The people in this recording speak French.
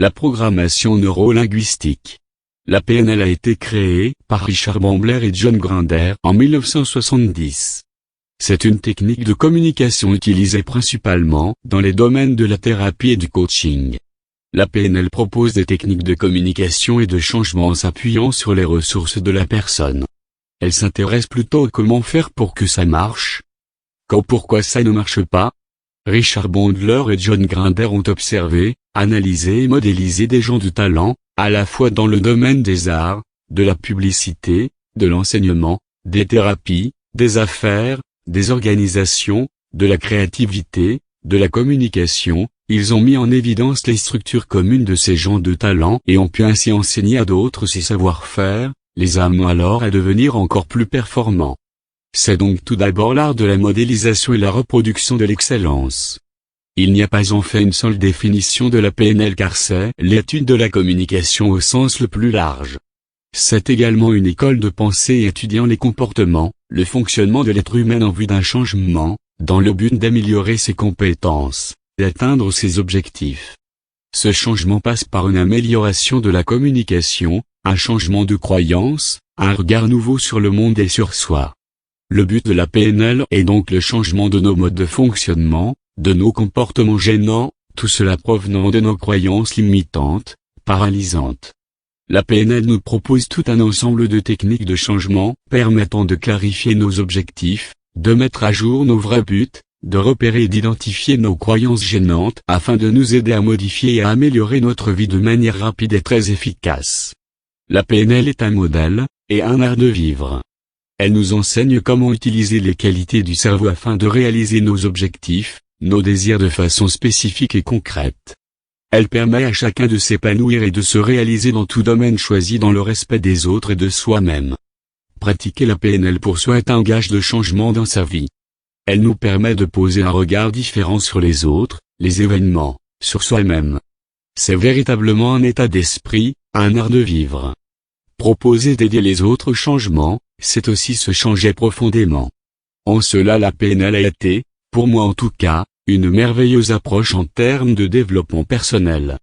La programmation neurolinguistique. La PNL a été créée par Richard Bandler et John Grinder en 1970. C'est une technique de communication utilisée principalement dans les domaines de la thérapie et du coaching. La PNL propose des techniques de communication et de changement en s'appuyant sur les ressources de la personne. Elle s'intéresse plutôt à comment faire pour que ça marche. Pourquoi ça ne marche pas? Richard Bandler et John Grinder ont observé, analysé et modélisé des gens de talent, à la fois dans le domaine des arts, de la publicité, de l'enseignement, des thérapies, des affaires, des organisations, de la créativité, de la communication. Ils ont mis en évidence les structures communes de ces gens de talent et ont pu ainsi enseigner à d'autres ces savoir-faire, les amenant alors à devenir encore plus performants. C'est donc tout d'abord l'art de la modélisation et la reproduction de l'excellence. Il n'y a pas en fait une seule définition de la PNL car c'est l'étude de la communication au sens le plus large. C'est également une école de pensée étudiant les comportements, le fonctionnement de l'être humain en vue d'un changement, dans le but d'améliorer ses compétences, d'atteindre ses objectifs. Ce changement passe par une amélioration de la communication, un changement de croyance, un regard nouveau sur le monde et sur soi. Le but de la PNL est donc le changement de nos modes de fonctionnement, de nos comportements gênants, tout cela provenant de nos croyances limitantes, paralysantes. La PNL nous propose tout un ensemble de techniques de changement permettant de clarifier nos objectifs, de mettre à jour nos vrais buts, de repérer et d'identifier nos croyances gênantes afin de nous aider à modifier et à améliorer notre vie de manière rapide et très efficace. La PNL est un modèle, et un art de vivre. Elle nous enseigne comment utiliser les qualités du cerveau afin de réaliser nos objectifs, nos désirs de façon spécifique et concrète. Elle permet à chacun de s'épanouir et de se réaliser dans tout domaine choisi dans le respect des autres et de soi-même. Pratiquer la PNL pour soi est un gage de changement dans sa vie. Elle nous permet de poser un regard différent sur les autres, les événements, sur soi-même. C'est véritablement un état d'esprit, un art de vivre. Proposer d'aider les autres au changement, c'est aussi se changer profondément. En cela la PNL a été, pour moi en tout cas, une merveilleuse approche en termes de développement personnel.